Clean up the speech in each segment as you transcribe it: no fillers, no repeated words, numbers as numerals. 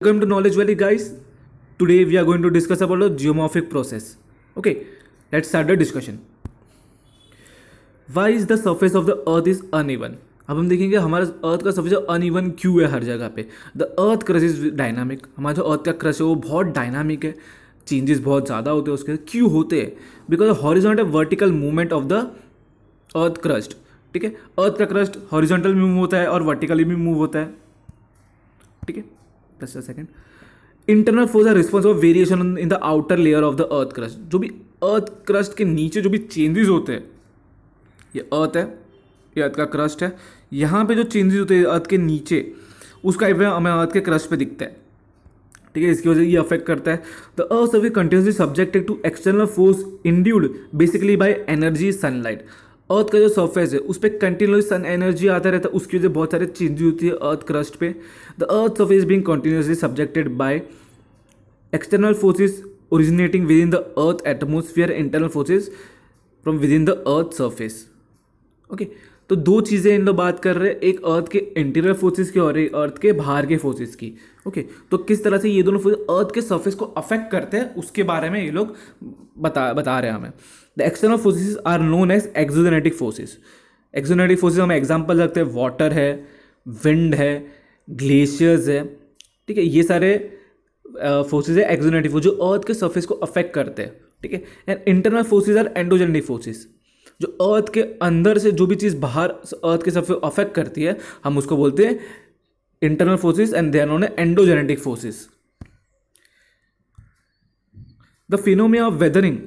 Welcome to Knowledge Valley, guys. Today we are going to discuss about the geomorphic process. Okay, let's start the discussion. Why is the surface of the earth is uneven? अब हम देखेंगे हमारा अर्थ का surface uneven क्यों है हर जगह पे. The earth crust is dynamic. हमारा जो अर्थ का क्रस्ट है वो बहुत डायनामिक है. चेंजेस बहुत ज़्यादा होते हैं उसके. क्यों होते हैं? Because horizontal vertical movement of the earth crust. ठीक है, अर्थ का क्रस्ट हॉरिजॉन्टल में मूव होता है और वर्टिकली भी मूव होता है. ठीक है, just a second. Internal force are responsible for variation in the outer layer of the earth crust. जो भी अर्थ क्रस्ट के नीचे जो भी चेंजेस होते हैं, ये अर्थ है, ये अर्थ का क्रस्ट है, यहाँ पे जो चेंजेस होते हैं अर्थ के नीचे, उसका इफेक्ट हमें अर्थ के क्रस्ट पे दिखता है. ठीक है, इसकी वजह से ये अफेक्ट करता है. The earth surface continuously subjected to external force induced basically by energy sunlight. Earth का जो सरफेस है उस पर कंटिन्यूसली सन एनर्जी आता रहता है, उसकी वजह से बहुत सारे चेंजेस होती है अर्थ क्रस्ट पे. The earth surface being continuously subjected by external forces originating with in the earth atmosphere, internal forces from within the earth surface. Okay, तो दो चीज़ें इन लोग बात कर रहे हैं, एक अर्थ के इंटीरियर फोर्सेस की और एक अर्थ के बाहर के फोर्सेस की. ओके, तो किस तरह से ये दोनों फोर्सेस अर्थ के सरफेस को अफेक्ट करते हैं उसके बारे में ये लोग बता रहे हैं हमें. The external forces are known as exogenetic forces. Exogenetic forces हमें एग्जाम्पल रखते हैं, वाटर है, विंड है, ग्लेशियर्स है. ठीक है, ये सारे फोर्सेस है एक्सोजेनेटिक फोर्स जो अर्थ के सरफेस को अफेक्ट करते हैं. ठीक है, and internal forces are endogenetic forces. जो अर्थ के अंदर से जो भी चीज़ बाहर अर्थ के सरफेस अफेक्ट करती है हम उसको बोलते हैं internal forces, and they are known as endogenetic forces. The phenomena of weathering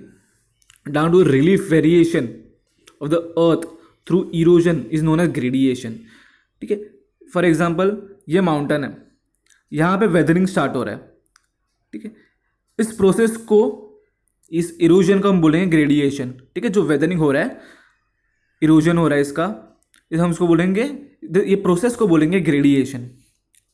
down to relief variation of the earth through erosion is known as gradation. ठीक है, फॉर एग्जाम्पल ये माउंटेन है, यहाँ पे वेदरिंग स्टार्ट हो रहा है. ठीक है, इस प्रोसेस को, इस इरोजन को हम बोलेंगे ग्रेडिएशन. ठीक है, जो वेदरिंग हो रहा है, इरोजन हो रहा है इसका, इस हम उसको बोलेंगे, ये प्रोसेस को बोलेंगे ग्रेडिएशन.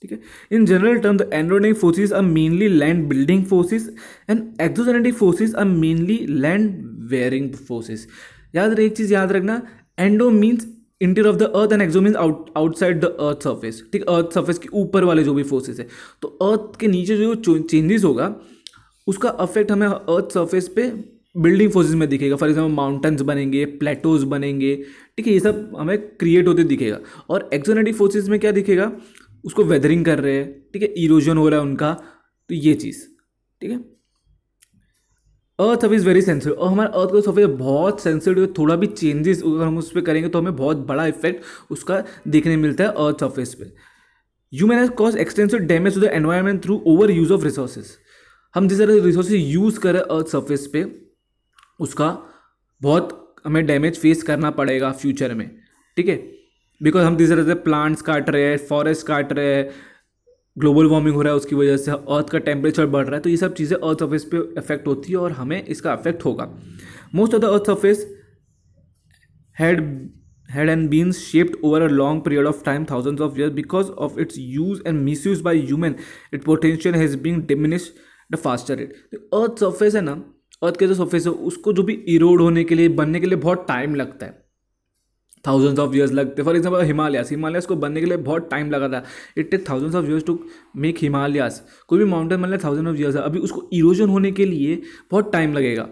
ठीक है, in general term the endogenic forces are mainly land building forces and exogenetic forces are mainly land wearing forces. याद रहे, एक चीज़ याद रखना, endo means interior of the earth and exo means outside the earth surface. ठीक, earth surface के ऊपर वाले जो भी फोर्सेस है, तो अर्थ के नीचे जो चेंजेस होगा उसका अफेक्ट हमें अर्थ सरफेस पे बिल्डिंग फोर्सेस में दिखेगा. फॉर एग्जाम्पल माउंटेन्स बनेंगे, प्लेटोज बनेंगे. ठीक है, ये सब हमें क्रिएट होते दिखेगा. और एक्सोजेनेटिक फोर्सेस में क्या दिखेगा, उसको वेदरिंग कर रहे हैं. ठीक है, इरोजन हो रहा है उनका, तो ये चीज़. ठीक है, अर्थ सर्फेस वेरी सेंसिटिव, और हमारा अर्थ का सरफेस बहुत सेंसिटिव है. थोड़ा भी चेंजेस अगर हम उस पर करेंगे तो हमें बहुत बड़ा इफेक्ट उसका देखने मिलता है अर्थ सरफेस पे. Human has cause extensive damage to the environment through over use of resources. हम जिस तरह रिसोर्सेज यूज़ करें अर्थ सरफेस पे, उसका बहुत हमें डैमेज फेस करना पड़ेगा फ्यूचर में. ठीक है, बिकॉज हम जिस तरह से प्लांट्स काट रहे हैं, फॉरेस्ट काट रहे हैं, ग्लोबल वार्मिंग हो रहा है, उसकी वजह से अर्थ का टेम्परेचर बढ़ रहा है, तो ये सब चीज़ें अर्थ सरफेस पे इफेक्ट होती है और हमें इसका इफेक्ट होगा. Most of the earth surface had and been shaped over a long period of time, thousands of years. Because of its use and misuse by human, its potential has been diminished the faster rate. Earth surface है ना, अर्थ के जो surface है उसको जो भी इरोड होने के लिए, बनने के लिए बहुत टाइम लगता है, थाउजेंड्स ऑफ ईयर्स लगते हैं. फॉर एग्जाम्पल हिमालयास को बनने के लिए बहुत टाइम लगा था. It take thousands of years to make Himalayas. कोई भी माउंटेन बनने थाउजेंड ऑफ ईयर्स है, अभी उसको इरोजन होने के लिए बहुत टाइम लगेगा.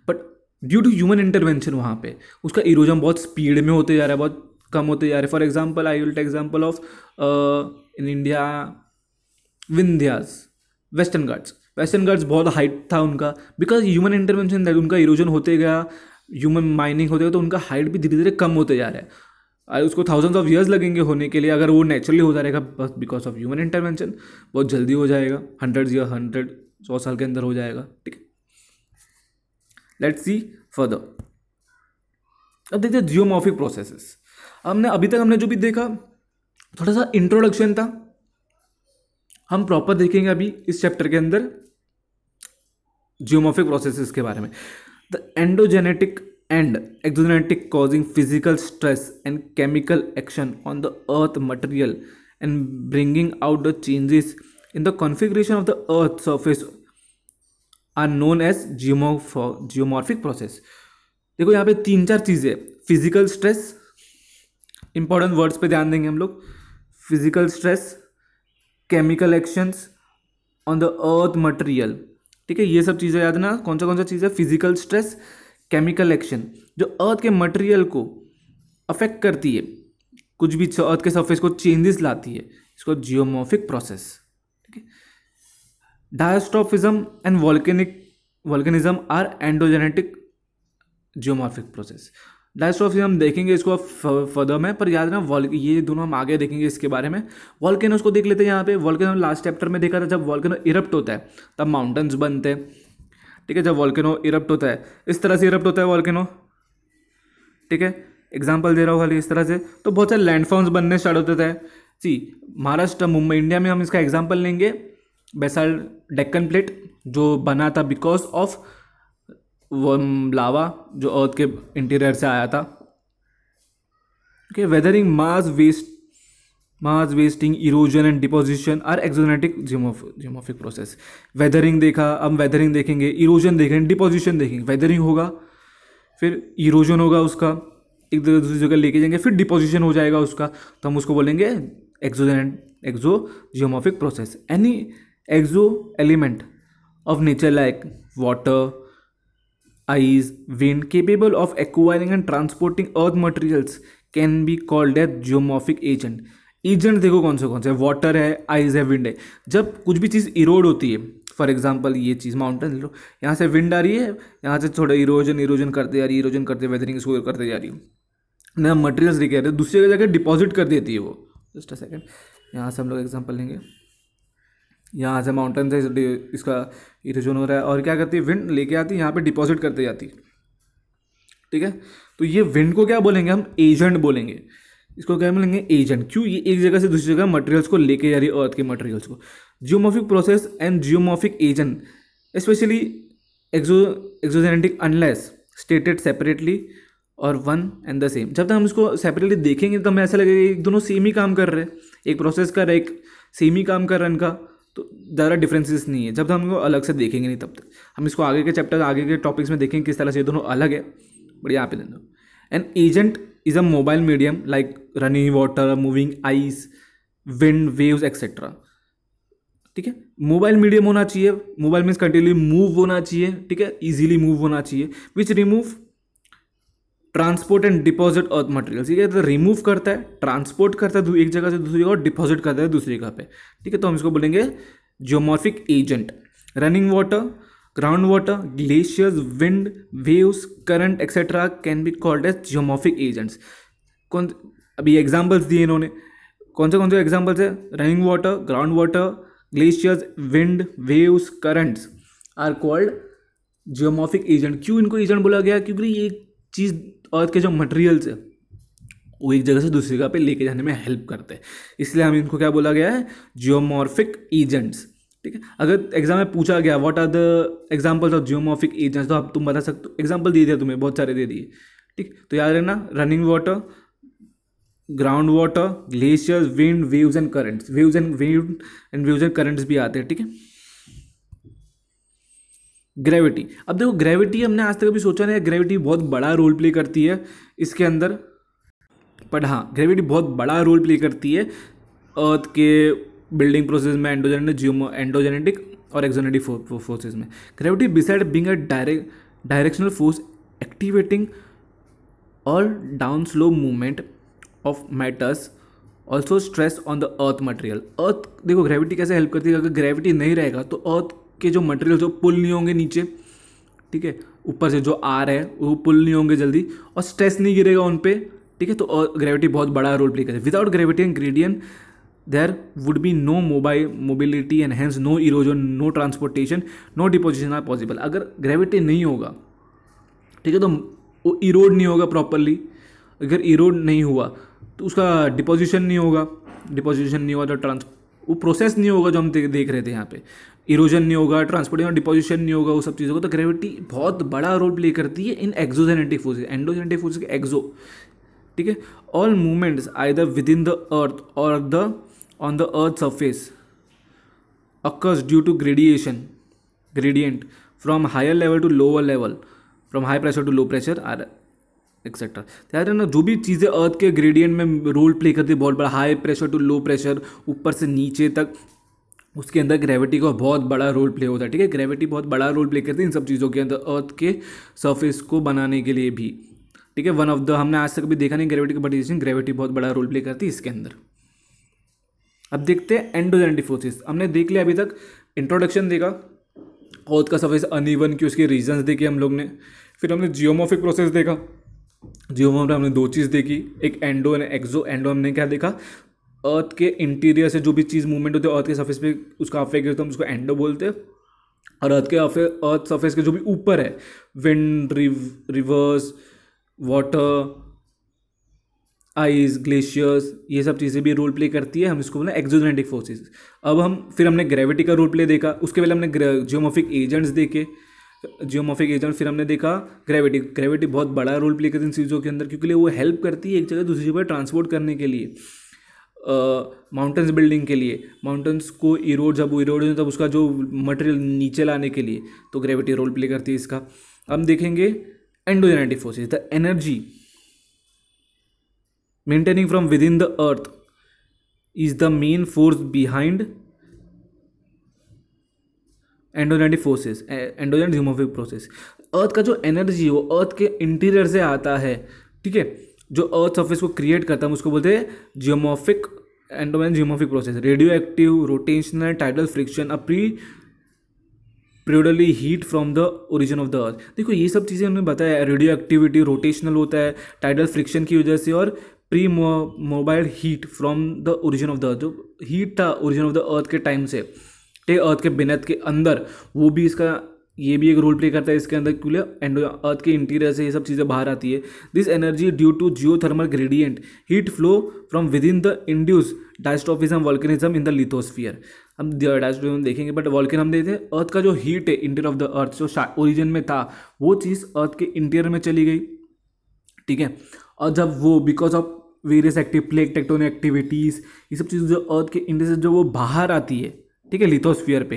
But due to human intervention वहाँ पे उसका इरोजन बहुत स्पीड में होते जा रहा है, बहुत कम होते जा रहे हैं. For example I will take example of in India Vindhyas, Western Ghats बहुत हाइट था उनका, बिकॉज ह्यूमन इंटरवेंशन उनका इरोजन होते गया, ह्यूमन माइनिंग होते गया, तो उनका हाइट भी धीरे धीरे कम होते जा रहा है. उसको थाउजेंड्स ऑफ ईयर्स लगेंगे होने के लिए. अगर वो नेचुरली होता रहेगा, बस बिकॉज ऑफ ह्यूमन इंटरवेंशन बहुत जल्दी हो जाएगा, 100 साल के अंदर हो जाएगा. ठीक है, लेट्स सी फर्दर. अब देखते हैं जियोमॉर्फिक प्रोसेसेस. अभी तक हमने जो भी देखा थोड़ा सा इंट्रोडक्शन था, हम प्रॉपर देखेंगे अभी इस चैप्टर के अंदर जियोमॉर्फिक प्रोसेसेस के बारे में. The endogenetic and exogenetic causing physical stress and chemical action on the earth material and bringing out the changes in the configuration of the earth surface are known as geomorphic process. देखो यहाँ पे 3-4 चीज़ें, physical stress, important words पे ध्यान देंगे हम लोग. Physical stress, chemical actions on the earth material, ठीक है। ये सब चीज़ें याद ना, कौन सा चीज़ है, फिजिकल स्ट्रेस, केमिकल एक्शन, जो अर्थ के मटेरियल को अफेक्ट करती है, कुछ भी अर्थ के सरफेस को चेंजेस लाती है, इसको जियोमॉर्फिक प्रोसेस, ठीक है। Diastrophism and volcanism are endogenetic geomorphic process. Diastrophism देखेंगे इसको फर्दर में, पर याद ना ये दोनों हम आगे देखेंगे इसके बारे में। वॉल्केनोस को देख लेते हैं यहाँ पे। वॉल्केनो लास्ट चैप्टर में देखा था, जब वॉल्केनो इरप्ट होता है तब माउंटेन्स बनते हैं, ठीक है। जब वॉल्केनो इरप्ट होता है इस तरह से इरप्ट होता है वॉल्केनो, ठीक है, एग्जाम्पल दे रहा हूँ खाली इस तरह से, तो बहुत सारे लैंडफॉर्म्स बनने स्टार्ट होते थे। सी महाराष्ट्र, मुंबई, इंडिया में हम इसका एग्जाम्पल लेंगे बेसाल्ट डेक्कन प्लेट, जो बना था बिकॉज ऑफ वो लावा जो अर्थ के इंटीरियर से आया था, okay. Weathering, mass wasting, erosion and deposition are exogenetic geomorphic process. Weathering देखा, अब वेदरिंग देखेंगे, इरोजन देखेंगे, डिपोजिशन देखेंगे। वेदरिंग होगा, फिर इरोजन होगा, उसका एक जगह दूसरी जगह लेके जाएंगे, फिर डिपोजिशन हो जाएगा उसका, तो हम उसको बोलेंगे exogeomorphic process. Any exo element of nature like water, ice, wind capable of acquiring and transporting earth materials can be called as geomorphic agent। Agent देखो कौन से वाटर है, आइस है, विंड है। जब कुछ भी चीज़ इरोड होती है, फॉर एग्जांपल ये चीज़ माउंटेन ले लो, यहाँ से विंड आ रही है, यहाँ से थोड़ा इरोजन करते जा रही है, इरोजन करते वेदरिंग इसको करते जा रही है ना, मटेरियल्स लेके आ रहे हैं, दूसरी जगह जाकर डिपॉजिट कर देती है वो। जस्ट अ सेकेंड, यहाँ से हम लोग एग्जाम्पल लेंगे, यहाँ से माउंटेन से इसका इरोजन हो रहा है, और क्या करती है, विंड लेके आती है यहाँ पे डिपॉजिट करते जाती है, ठीक है। तो ये विंड को क्या बोलेंगे हम, एजेंट बोलेंगे। इसको क्या बोलेंगे, एजेंट। क्यों, ये एक जगह से दूसरी जगह मटेरियल्स को लेके जा रही है, अर्थ के मटेरियल्स को। Geomorphic process and geomorphic agent specially exogenetic unless stated separately और वन एंड द सेम। जब तक हम इसको सेपरेटली देखेंगे तो हमें ऐसा लगेगा कि दोनों सेम ही काम कर रहे हैं, एक प्रोसेस कर रहा है, एक सेम ही काम कर रहा है इनका, तो ज़्यादा डिफरेंसेस नहीं है। जब तक हम इनको अलग से देखेंगे नहीं, तब तक हम इसको आगे के चैप्टर, आगे के टॉपिक्स में देखेंगे किस तरह से ये दोनों अलग है। बट यहाँ पे दे दो, an agent is a mobile medium like running water, moving ice, wind, waves etcetera, ठीक है। मोबाइल मीडियम होना चाहिए, मोबाइल मीन्स कंटिन्यूली मूव होना चाहिए, ठीक है, इजीली मूव होना चाहिए, which remove, transport and deposit earth material, ठीक है। तो रिमूव करता है, ट्रांसपोर्ट करता है एक जगह से दूसरी जगह, और डिपॉजिट करता है दूसरी जगह पे, ठीक है। तो हम इसको बोलेंगे geomorphic agent. Running water, ground water, glaciers, wind, waves, current etcetera can be called as geomorphic agents. कौन, अभी एग्जाम्पल्स दिए इन्होंने, कौन से एग्जाम्पल्स है, running water, ground water, glaciers, wind, waves, currents are called geomorphic agent. क्यों इनको agent बोला गया, क्योंकि ये चीज़ अर्थ के जो मटेरियल्स है वो एक जगह से दूसरी जगह पे लेके जाने में हेल्प करते हैं, इसलिए हम इनको क्या बोला गया है, जियोमॉर्फिक एजेंट्स, ठीक है। अगर एग्जाम में पूछा गया what are the examples of geomorphic agents, तो आप तुम बता सकते हो, एग्जांपल दे दिया तुम्हें, बहुत सारे दे दिए, ठीक। तो याद रखना, running water, ground water, glaciers, wind, waves and currents, waves and currents भी आते हैं, ठीक है। ग्रेविटी, अब देखो ग्रेविटी हमने आज तक अभी सोचा नहीं, ग्रेविटी बहुत बड़ा रोल प्ले करती है इसके अंदर, बट हाँ ग्रेविटी बहुत बड़ा रोल प्ले करती है अर्थ के बिल्डिंग प्रोसेस में, एंडोजेनेटिक और एक्सोजेनेटिक फोर्सेस में। Gravity besides being a directional force activating और downslope movement of matters also stress on the earth material. Earth देखो ग्रेविटी कैसे हेल्प करती है, अगर ग्रेविटी नहीं रहेगा तो अर्थ के जो मटेरियल जो पुल नहीं होंगे नीचे, ठीक है, ऊपर से जो आ रहे हैं वो पुल नहीं होंगे जल्दी, और स्ट्रेस नहीं गिरेगा उन पे, ठीक है। तो ग्रेविटी बहुत बड़ा रोल प्ले करती है। Without gravity and gradient there would be no mobility and hence no erosion, no transportation, no deposition are possible. अगर ग्रेविटी नहीं होगा, ठीक है, तो वो इरोड नहीं होगा प्रॉपरली। अगर इरोड नहीं हुआ तो उसका डिपोजिशन नहीं होगा, तो वो प्रोसेस नहीं होगा जो हम देख रहे थे यहाँ पे, इरोजन नहीं होगा, ट्रांसपोर्टेशन, डिपोजिशन नहीं होगा, वो सब चीज़ों को। तो ग्रेविटी बहुत बड़ा रोल प्ले करती है in exogenetic forces, endogenetic forces के एक्सो, ठीक है। All movements either within the earth और on the earth surface occurs due to gradient from higher level to lower level, from high pressure to low pressure are etcetera. याद है ना, जो भी चीज़ें अर्थ के ग्रेडियंट में रोल प्ले करती है बहुत बड़ा, high pressure to low pressure, ऊपर से नीचे तक, उसके अंदर ग्रेविटी का बहुत बड़ा रोल प्ले होता है, ठीक है। ग्रेविटी बहुत बड़ा रोल प्ले करती है इन सब चीज़ों के अंदर, अर्थ के सरफेस को बनाने के लिए भी, ठीक है। वन ऑफ द, हमने आज तक भी देखा नहीं ग्रेविटी का, बट ग्रेविटी बहुत बड़ा रोल प्ले करती है इसके अंदर। अब देखते हैं एंडोजेनेटिक फोर्सेस। हमने देख लिया अभी तक, इंट्रोडक्शन देखा, अर्थ का सरफेस अनइवन की उसके रीजंस देखे हम लोग ने। फिर हमने जियोमॉर्फिक प्रोसेस देखा। जियोमॉर्फ में हमने दो चीज़ देखी, एक एंडो एंड एक्सो। एंडो हमने क्या देखा, अर्थ के इंटीरियर से जो भी चीज़ मूवमेंट होती है अर्थ के सरफेस पे, उसका अफेक्ट होता है, हम उसको एंडो बोलते हैं। और अर्थ सरफेस के जो भी ऊपर है, wind, reverse, water, ice, glaciers, ये सब चीज़ें भी रोल प्ले करती है, हम इसको बोलते हैं एक्सोजेनेटिक फोर्सेस। अब फिर हमने ग्रेविटी का रोल प्ले देखा, उसके पहले हमने जियोमॉर्फिक एजेंट्स देखे, जियोमॉर्फिक एजेंट। फिर हमने देखा ग्रेविटी बहुत बड़ा रोल प्ले करती है इन चीज़ों के अंदर, क्योंकि वो हेल्प करती है एक जगह दूसरी जगह ट्रांसपोर्ट करने के लिए, माउंटेन्स बिल्डिंग के लिए, माउंटेन्स को जब वो इरोड हो तब उसका जो मटेरियल नीचे लाने के लिए, तो ग्रेविटी रोल प्ले करती है इसका। अब देखेंगे endogenetic forces, the energy maintaining from within the earth is the main force behind endogenetic forces, endogenetic geomorphic process. Earth का जो एनर्जी वो अर्थ के इंटीरियर से आता है, ठीक है, जो अर्थ सरफेस को क्रिएट करता है उसको बोलते हैं geomorphic, endogenetic geomorphic process. Radioactive, rotational, tidal friction, a primordial heat from the origin of the earth. देखो ये सब चीज़ें हमने बताया, रेडियो एक्टिविटी, रोटेशनल होता है टाइडल फ्रिक्शन की वजह से, और pre mobile heat from the origin of the अर्थ, जो हीट था ओरिजिन ऑफ द अर्थ के टाइम से, ठीक, अर्थ के बिनत के अंदर, वो भी इसका, ये भी एक रोल प्ले करता है इसके अंदर, क्योंकि अर्थ के इंटीरियर से ये सब चीज़ें बाहर आती है। This energy due to geothermal gradient heat flow from within the induce diastrophism volcanism in the lithosphere. हम डायस्ट्रॉफिज्म देखेंगे, बट वॉल्केन हम देखते हैं अर्थ का जो हीट है इंटीरियर ऑफ द अर्थ, जो ओरिजिन में था वो चीज़ अर्थ के इंटीरियर में चली गई, ठीक है। और जब वो because of various plate tectonic activities, ये सब चीज़ें जो अर्थ के इंटीरियर से जो वो बाहर आती है, ठीक है, लिथोस्फीयर पे,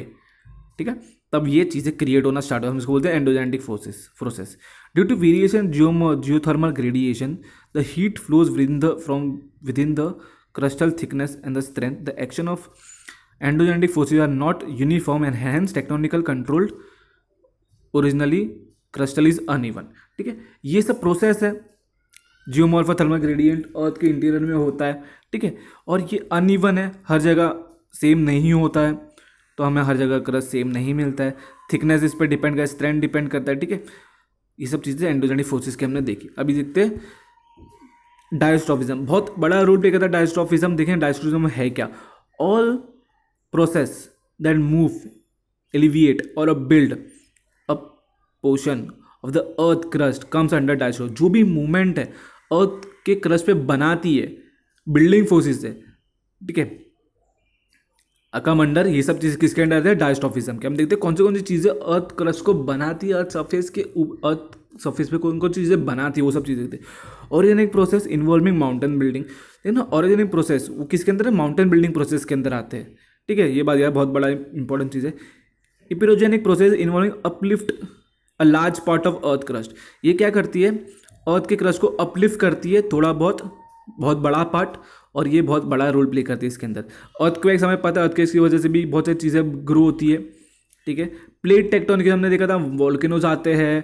ठीक है, तब ये चीज़ें क्रिएट होना स्टार्ट हो, हम इसको बोलते हैं endogenetic process. Due to variation geothermal gradiation the heat flows within the crustal thickness and the strength. The action of endogenetic forces are not uniform and hence tectonical controlled. Originally crustal is uneven. ठीक है, ये सब process है, जियोमॉर्फो thermal gradient अर्थ के interior में होता है, ठीक है, और ये अनइवन है, हर जगह सेम नहीं होता है, तो हमें हर जगह क्रस्ट सेम नहीं मिलता है, थिकनेस इस पर डिपेंड करता है, स्ट्रेंथ डिपेंड करता है, ठीक है। ये सब चीज़ें एंडोजेनेटिक फोर्सेस की हमने देखी। अभी देखते हैं डायस्ट्रॉफिज्म, बहुत बड़ा रोल प्ले करता है डायस्ट्रॉफिज्म। देखें डायस्ट्रॉफिज्म है क्या, all process that move, elevate और build a portion of the earth crust comes under diastrophism. जो भी मूवमेंट है अर्थ के क्रस्ट पे बनाती है बिल्डिंग फोर्सेस से, ठीक है, कम अंडर, ये सब चीज़ किसके अंडर है, डायस्ट्रॉफिज्म के। हम देखते हैं कौन सी चीज़ें अर्थ क्रस्ट को बनाती है, अर्थ सरफेस पे कौन कौन चीज़ें बनाती है, वो सब चीज़ें देखते हैं। Organic process involving mountain building, देखो ना, ऑर्गेनिक प्रोसेस वो किसके अंदर है, माउंटेन बिल्डिंग प्रोसेस के अंदर आते हैं, ठीक है, ये बात यार बहुत बड़ा इंपॉर्टेंट चीज़ है। Epeirogenic process involving uplift a large part of earth crust, ये क्या करती है, अर्थ के क्रस्ट को अपलिफ्ट करती है थोड़ा बहुत बड़ा पार्ट, और ये बहुत बड़ा रोल प्ले करती है इसके अंदर। अर्थक्वेक्स हमें पता है, अर्थक्वेक्स की वजह से भी बहुत सारी चीज़ें ग्रो होती है, ठीक है। प्लेट टेक्टोनिक हमने देखा था, वोल्केनोज आते हैं,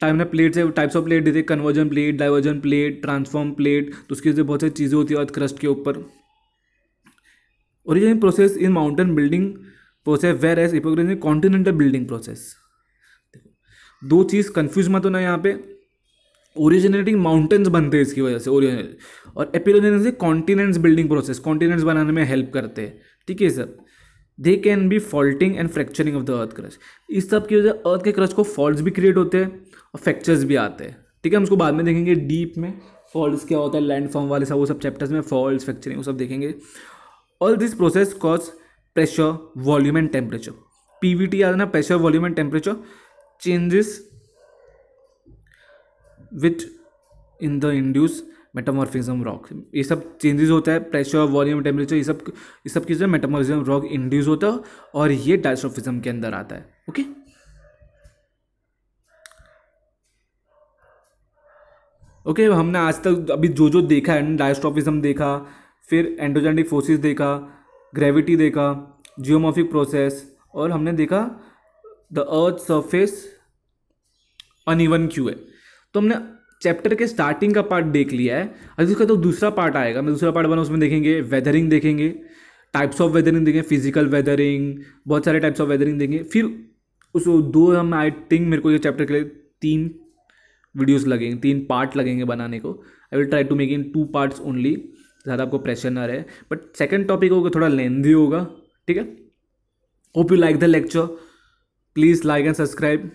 टाइम ने प्लेट से टाइप्स ऑफ प्लेट देते, conversion plate, diversion plate, transform plate, तो उसकी वजह से बहुत सारी चीज़ें होती है अर्थ क्रस्ट के ऊपर। Orogenic process in mountain building process whereas epeirogeny continental building process. दो चीज़ कंफ्यूज मत होना यहाँ पे, ओरिजिनेटिंग माउंटेन्स बनते हैं इसकी वजह से ओरिजिनल, और एपिरोजेनेसिस से कॉन्टिनेंट्स बिल्डिंग प्रोसेस, कॉन्टिनेंट्स बनाने में हेल्प करते हैं, ठीक है sir. They can be faulting and fracturing of the earth crust, इस सब की वजह से अर्थ के क्रस्ट को फॉल्ट्स भी क्रिएट होते हैं और फ्रैक्चर्स भी आते हैं, ठीक है। हम उसको बाद में देखेंगे डीप में, फॉल्ट्स क्या होता है, लैंड फॉर्म वाले सब, वो सब चैप्टर्स में फॉल्ट्स, फ्रैक्चरिंग वो सब देखेंगे। All this process cause pressure, volume and temperature. Pvt याद ना, pressure, volume and temperature changes which in the induce metamorphism rock, ये सब चेंजेस होता है, प्रेशर, वॉल्यूम, टेम्परेचर, ये सब की मेटामॉर्फिज्म रॉक इंड्यूस होता है, और ये डायस्ट्रॉफिज्म के अंदर आता है, ओके। ओके, हमने आज तक अभी जो देखा है, डायस्ट्रॉफिज्म देखा, फिर एंडोजेनेटिक फोर्सेस देखा, ग्रेविटी देखा, जियोमॉर्फिक प्रोसेस, और हमने देखा द अर्थ सरफेस अनइवन क्यों है। तो हमने चैप्टर के स्टार्टिंग का पार्ट देख लिया है। अभी उसका तो दूसरा पार्ट आएगा, मैं दूसरा पार्ट बना उसमें देखेंगे वेदरिंग, देखेंगे टाइप्स ऑफ वेदरिंग, देखेंगे फिजिकल वेदरिंग, बहुत सारे टाइप्स ऑफ वेदरिंग देंगे। फिर उस दो हम आई थिंक मेरे को ये चैप्टर के लिए 3 वीडियोस लगेंगे, 3 पार्ट लगेंगे बनाने को। I will try to make in 2 parts only, ज़्यादा आपको प्रेशर ना रहे। बट सेकंड टॉपिक होगा थोड़ा लेंदी होगा, ठीक है। Hope you like the lecture, please like and subscribe.